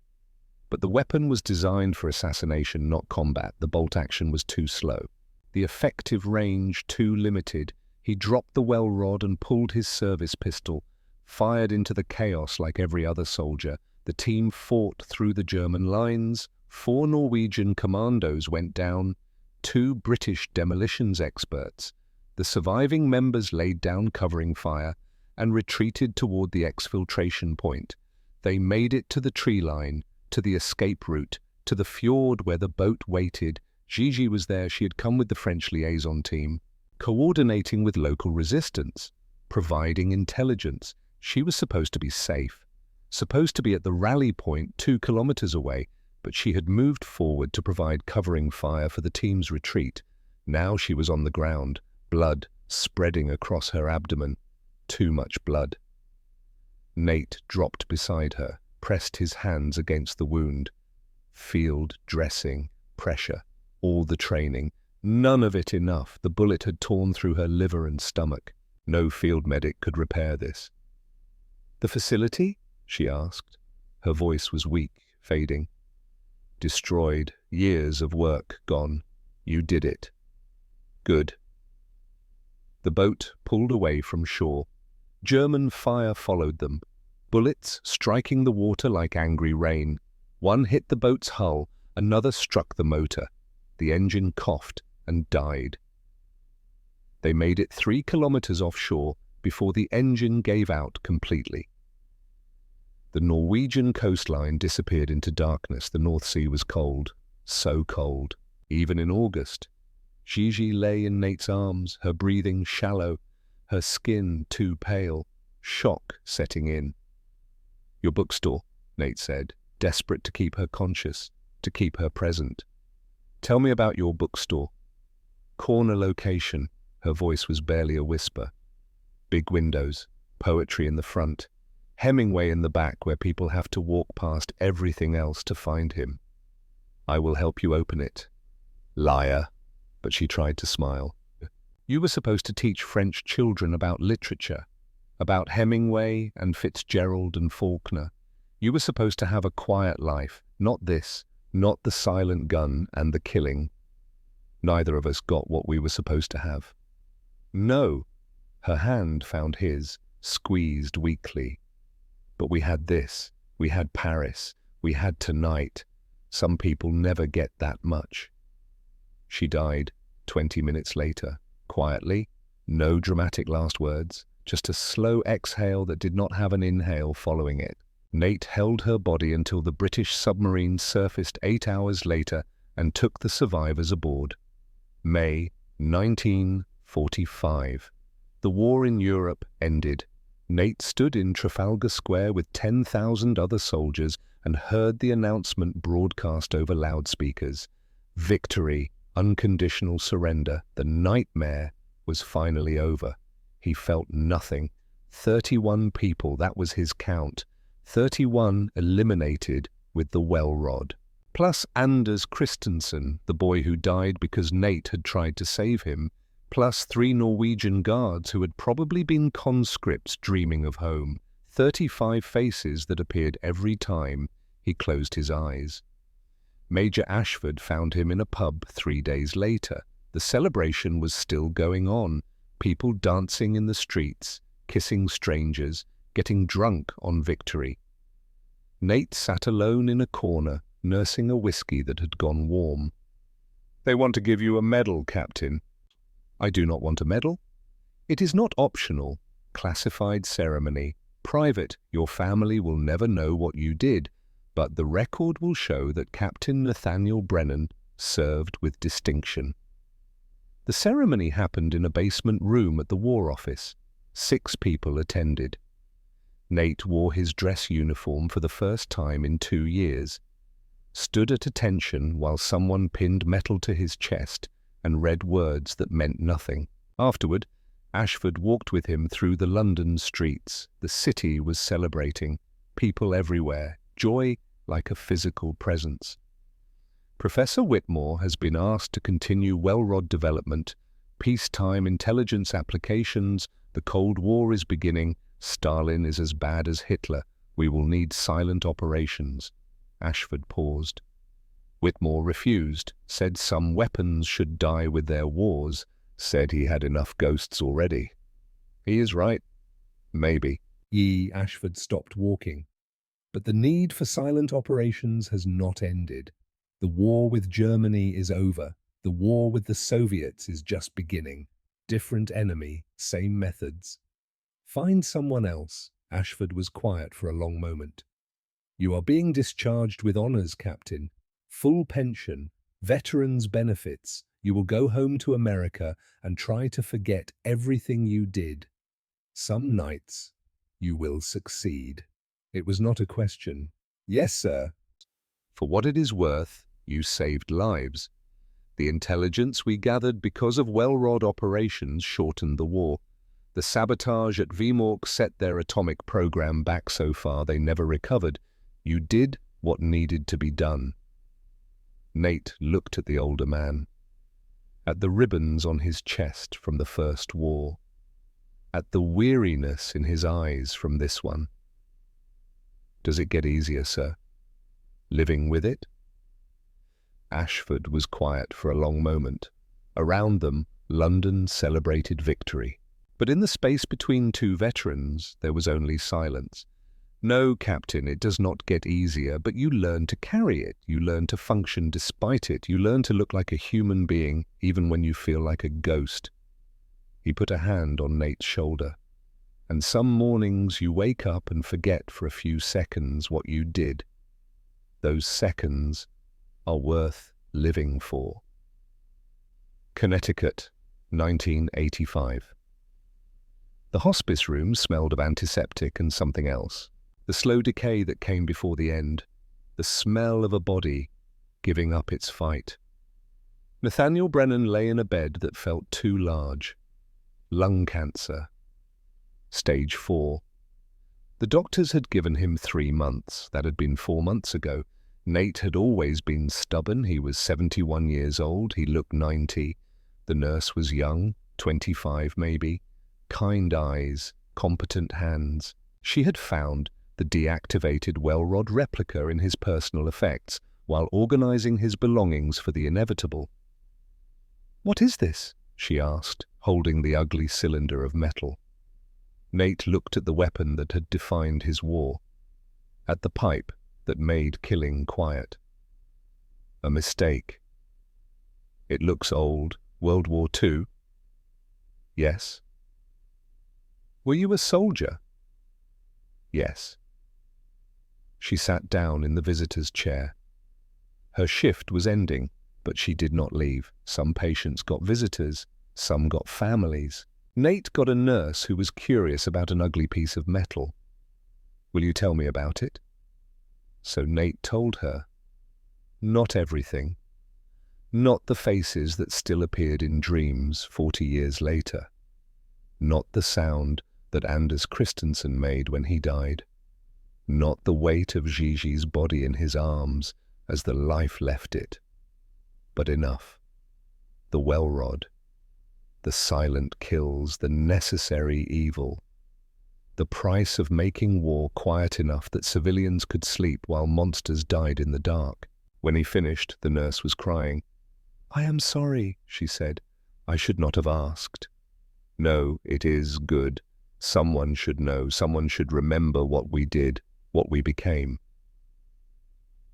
But the weapon was designed for assassination, not combat. The bolt action was too slow. The effective range too limited. He dropped the well rod and pulled his service pistol, fired into the chaos like every other soldier. The team fought through the German lines. 4 Norwegian commandos went down, 2 British demolitions experts. The surviving members laid down covering fire and retreated toward the exfiltration point. They made it to the tree line, to the escape route, to the fjord where the boat waited. Gigi was there. She had come with the French liaison team, coordinating with local resistance, providing intelligence. She was supposed to be safe, supposed to be at the rally point 2 kilometers away, but she had moved forward to provide covering fire for the team's retreat. Now she was on the ground, blood spreading across her abdomen. Too much blood. Nate dropped beside her, pressed his hands against the wound. Field dressing, pressure, all the training. None of it enough. The bullet had torn through her liver and stomach. No field medic could repair this. "The facility?" she asked. Her voice was weak, fading. "Destroyed. Years of work gone. You did it." "Good." The boat pulled away from shore. German fire followed them, bullets striking the water like angry rain. One hit the boat's hull, another struck the motor. The engine coughed and died. They made it 3 kilometers offshore before the engine gave out completely. The Norwegian coastline disappeared into darkness. The North Sea was cold, so cold, even in August. Gigi lay in Nate's arms, her breathing shallow, her skin too pale, shock setting in. "Your bookstore," Nate said, desperate to keep her conscious, to keep her present. "Tell me about your bookstore." "Corner location," her voice was barely a whisper. "Big windows, poetry in the front, Hemingway in the back where people have to walk past everything else to find him. I will help you open it." "Liar," but she tried to smile. "You were supposed to teach French children about literature, about Hemingway and Fitzgerald and Faulkner. You were supposed to have a quiet life, not this, Not the silent gun and the killing. Neither of us got what we were supposed to have. No, her hand found his, squeezed weakly. But we had this, we had Paris, we had tonight. Some people never get that much. She died 20 minutes later, quietly, no dramatic last words, just a slow exhale that did not have an inhale following it. Nate held her body until the British submarine surfaced 8 hours later and took the survivors aboard. May 1945. The war in Europe ended. Nate stood in Trafalgar Square with 10,000 other soldiers and heard the announcement broadcast over loudspeakers. Victory, unconditional surrender, the nightmare was finally over. He felt nothing. 31 people, that was his count. 31 eliminated with the well rod. Plus Anders Christensen, the boy who died because Nate had tried to save him. Plus 3 Norwegian guards who had probably been conscripts dreaming of home. 35 faces that appeared every time he closed his eyes. Major Ashford found him in a pub 3 days later. The celebration was still going on. People dancing in the streets, kissing strangers, getting drunk on victory. Nate sat alone in a corner, nursing a whiskey that had gone warm. "They want to give you a medal, Captain." "I do not want a medal. It is not optional. Classified ceremony. Private. Your family will never know what you did, but the record will show that Captain Nathaniel Brennan served with distinction." The ceremony happened in a basement room at the War Office. 6 people attended. Nate wore his dress uniform for the first time in 2 years, stood at attention while someone pinned metal to his chest and read words that meant nothing. Afterward, Ashford walked with him through the London streets. The city was celebrating, people everywhere, joy like a physical presence. Professor Whitmore has been asked to continue well rod development, peacetime intelligence applications, the Cold War is beginning, Stalin is as bad as Hitler, we will need silent operations. Ashford paused. Whitmore refused, said some weapons should die with their wars, said he had enough ghosts already. He is right. Maybe. Ashford stopped walking. But the need for silent operations has not ended. The war with Germany is over. The war with the Soviets is just beginning. Different enemy, same methods. Find someone else. Ashford was quiet for a long moment. You are being discharged with honors, Captain. Full pension, veterans' benefits. You will go home to America and try to forget everything you did. Some nights you will succeed. It was not a question. Yes, sir. For what it is worth, you saved lives. The intelligence we gathered because of well-rod operations shortened the war. The sabotage at Vemork set their atomic program back so far they never recovered. You did what needed to be done. Nate looked at the older man, at the ribbons on his chest from the First War, at the weariness in his eyes from this one. Does it get easier, sir? Living with it? Ashford was quiet for a long moment. Around them, London celebrated victory. But in the space between 2 veterans, there was only silence. No, Captain, it does not get easier, but you learn to carry it. You learn to function despite it. You learn to look like a human being, even when you feel like a ghost. He put a hand on Nate's shoulder. And some mornings you wake up and forget for a few seconds what you did. Those seconds are worth living for. Connecticut, 1985. The hospice room smelled of antiseptic and something else. The slow decay that came before the end. The smell of a body giving up its fight. Nathaniel Brennan lay in a bed that felt too large. Lung cancer. Stage 4. The doctors had given him 3 months. That had been 4 months ago. Nate had always been stubborn. He was 71 years old. He looked 90. The nurse was young, 25 maybe. Kind eyes, competent hands. She had found the deactivated well rod replica in his personal effects. while organizing his belongings for the inevitable. "What is this?" she asked, holding the ugly cylinder of metal. Nate looked at the weapon that had defined his war, at the pipe that made killing quiet. "A mistake. It looks old. World War II? "Yes." "Were you a soldier?" "Yes." She sat down in the visitor's chair. Her shift was ending, but she did not leave. Some patients got visitors, some got families. Nate got a nurse who was curious about an ugly piece of metal. "Will you tell me about it?" So Nate told her. Not everything. Not the faces that still appeared in dreams 40 years later. Not the sound that Anders Christensen made when he died. Not the weight of Gigi's body in his arms as the life left it. But enough. The well rod. The silent kills, the necessary evil. The price of making war quiet enough that civilians could sleep while monsters died in the dark. When he finished, the nurse was crying. "I am sorry," she said. "I should not have asked." "No, it is good. Someone should know. Someone should remember what we did, what we became."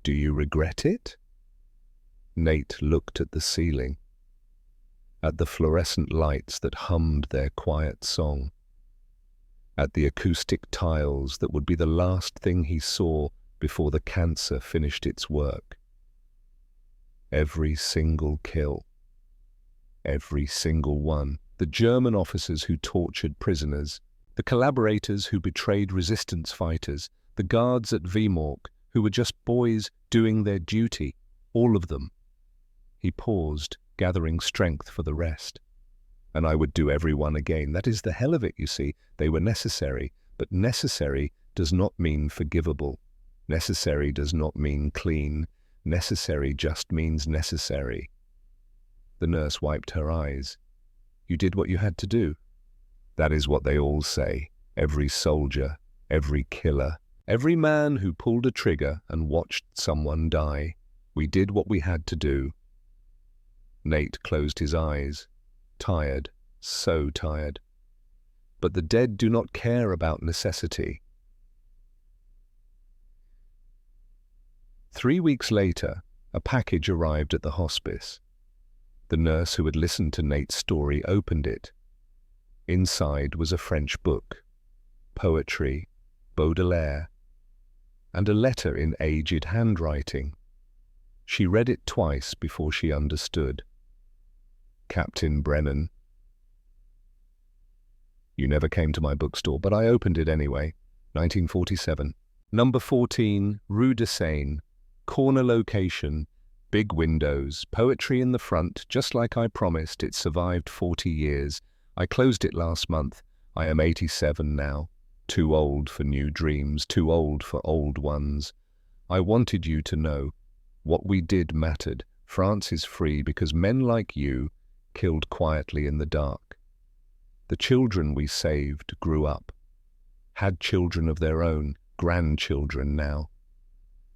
"Do you regret it?" Nate looked at the ceiling, at the fluorescent lights that hummed their quiet song, at the acoustic tiles that would be the last thing he saw before the cancer finished its work. Every single kill. Every single one. The German officers who tortured prisoners, the collaborators who betrayed resistance fighters, the guards at Wehrmacht who were just boys doing their duty, all of them. He paused, gathering strength for the rest. "And I would do every one again. That is the hell of it, you see. They were necessary, but necessary does not mean forgivable. Necessary does not mean clean. Necessary just means necessary." The nurse wiped her eyes. "You did what you had to do." "That is what they all say. Every soldier, every killer, every man who pulled a trigger and watched someone die. We did what we had to do." Nate closed his eyes. Tired, so tired. But the dead do not care about necessity. 3 weeks later, a package arrived at the hospice. The nurse who had listened to Nate's story opened it. Inside was a French book, poetry, Baudelaire, and a letter in aged handwriting. She read it twice before she understood. "Captain Brennan, you never came to my bookstore, but I opened it anyway. 1947. Number 14, Rue de Seine. Corner location, big windows, poetry in the front, just like I promised. It survived 40 years. I closed it last month. I am 87 now. Too old for new dreams, too old for old ones. I wanted you to know. What we did mattered. France is free because men like you killed quietly in the dark. The children we saved grew up, had children of their own, grandchildren now.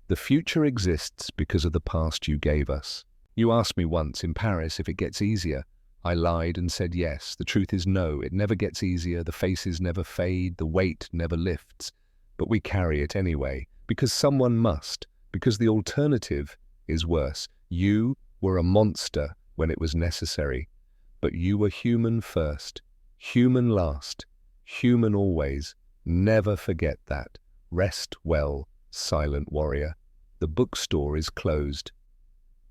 The future exists because of the past you gave us. You asked me once in Paris if it gets easier. I lied and said yes. The truth is no, it never gets easier. The faces never fade, the weight never lifts. But we carry it anyway, because someone must, because the alternative is worse. You were a monster when it was necessary, but you were human first, human last, human always. Never forget that. Rest well, silent warrior. The bookstore is closed,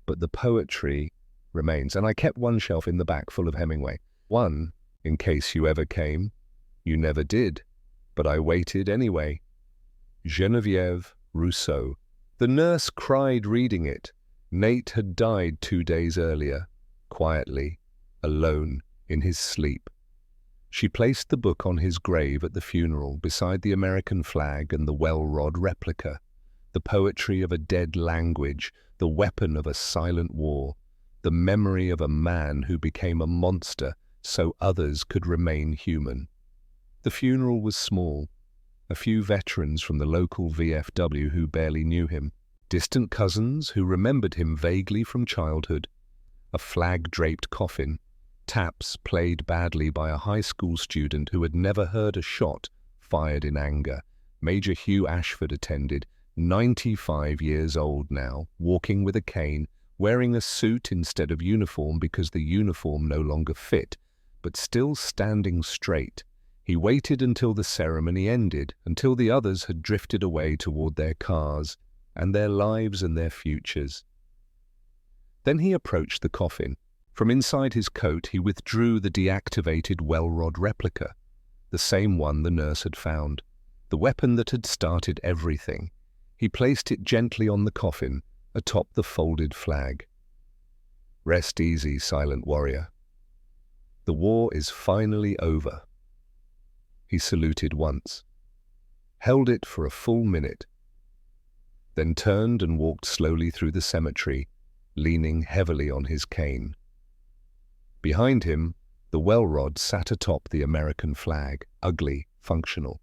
but the poetry remains. And I kept one shelf in the back full of Hemingway. One, in case you ever came. You never did, but I waited anyway. Geneviève Rousseau. The nurse cried reading it. Nate had died 2 days earlier, quietly, alone, in his sleep. She placed the book on his grave at the funeral, beside the American flag and the well-rod replica. The poetry of a dead language, the weapon of a silent war, the memory of a man who became a monster so others could remain human. The funeral was small. A few veterans from the local VFW who barely knew him. distant cousins who remembered him vaguely from childhood, a flag-draped coffin, taps played badly by a high school student who had never heard a shot fired in anger. Major Hugh Ashford attended, 95 years old now, walking with a cane, wearing a suit instead of uniform because the uniform no longer fit, but still standing straight. He waited until the ceremony ended, until the others had drifted away toward their cars and their lives and their futures. Then he approached the coffin. From inside his coat he withdrew the deactivated well rod replica, the same one the nurse had found, the weapon that had started everything. He placed it gently on the coffin, atop the folded flag. Rest easy, silent warrior. The war is finally over. He saluted once, held it for a full minute, then turned and walked slowly through the cemetery, leaning heavily on his cane. Behind him, the well rod sat atop the American flag, ugly, functional.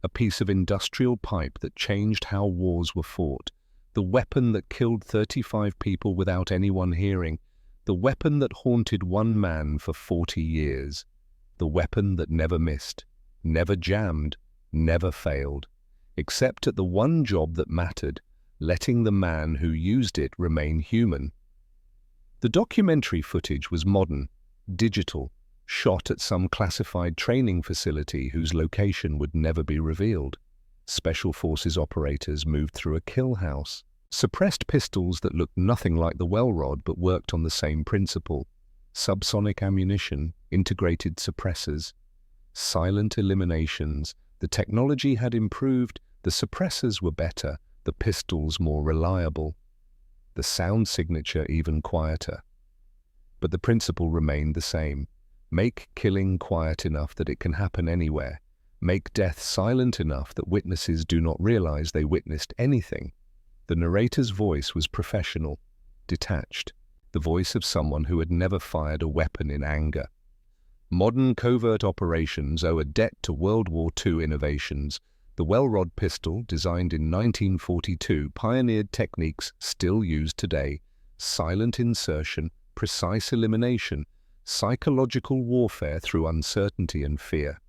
A piece of industrial pipe that changed how wars were fought, the weapon that killed 35 people without anyone hearing, the weapon that haunted one man for 40 years, the weapon that never missed, never jammed, never failed, except at the one job that mattered, letting the man who used it remain human. The documentary footage was modern, digital, shot at some classified training facility whose location would never be revealed. Special Forces operators moved through a kill house, suppressed pistols that looked nothing like the well rod but worked on the same principle. Subsonic ammunition, integrated suppressors, silent eliminations. The technology had improved, the suppressors were better, the pistols more reliable, the sound signature even quieter. But the principle remained the same. Make killing quiet enough that it can happen anywhere. Make death silent enough that witnesses do not realize they witnessed anything. The narrator's voice was professional, detached, the voice of someone who had never fired a weapon in anger. Modern covert operations owe a debt to World War II innovations. The well rod pistol, designed in 1942, pioneered techniques still used today: silent insertion, precise elimination, psychological warfare through uncertainty and fear.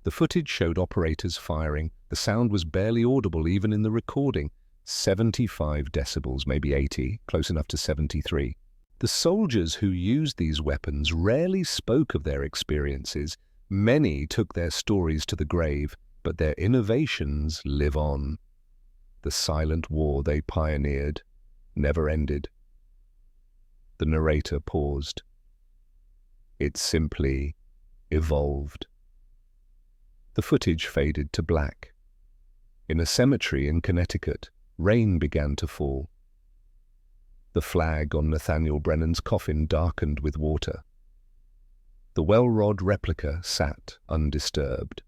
The footage showed operators firing. The sound was barely audible even in the recording. 75 decibels, maybe 80, close enough to 73. The soldiers who used these weapons rarely spoke of their experiences. Many took their stories to the grave, but their innovations live on. The silent war they pioneered never ended. The narrator paused. It simply evolved. The footage faded to black. In a cemetery in Connecticut, rain began to fall. The flag on Nathaniel Brennan's coffin darkened with water. The well rod replica sat undisturbed.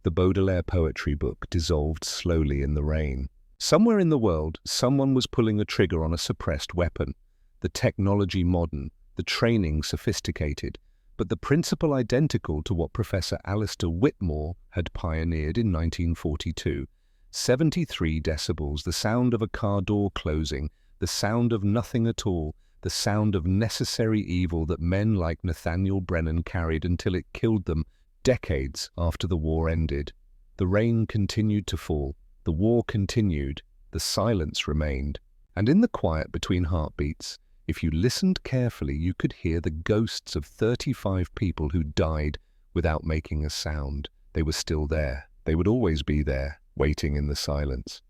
The Baudelaire poetry book dissolved slowly in the rain. Somewhere in the world, someone was pulling a trigger on a suppressed weapon. The technology modern, the training sophisticated, but the principle identical to what Professor Alistair Whitmore had pioneered in 1942. 73 decibels, the sound of a car door closing, the sound of nothing at all, the sound of necessary evil that men like Nathaniel Brennan carried until it killed them decades after the war ended. The rain continued to fall, the war continued, the silence remained, and in the quiet between heartbeats, if you listened carefully, you could hear the ghosts of 35 people who died without making a sound. They were still there. They would always be there, waiting in the silence.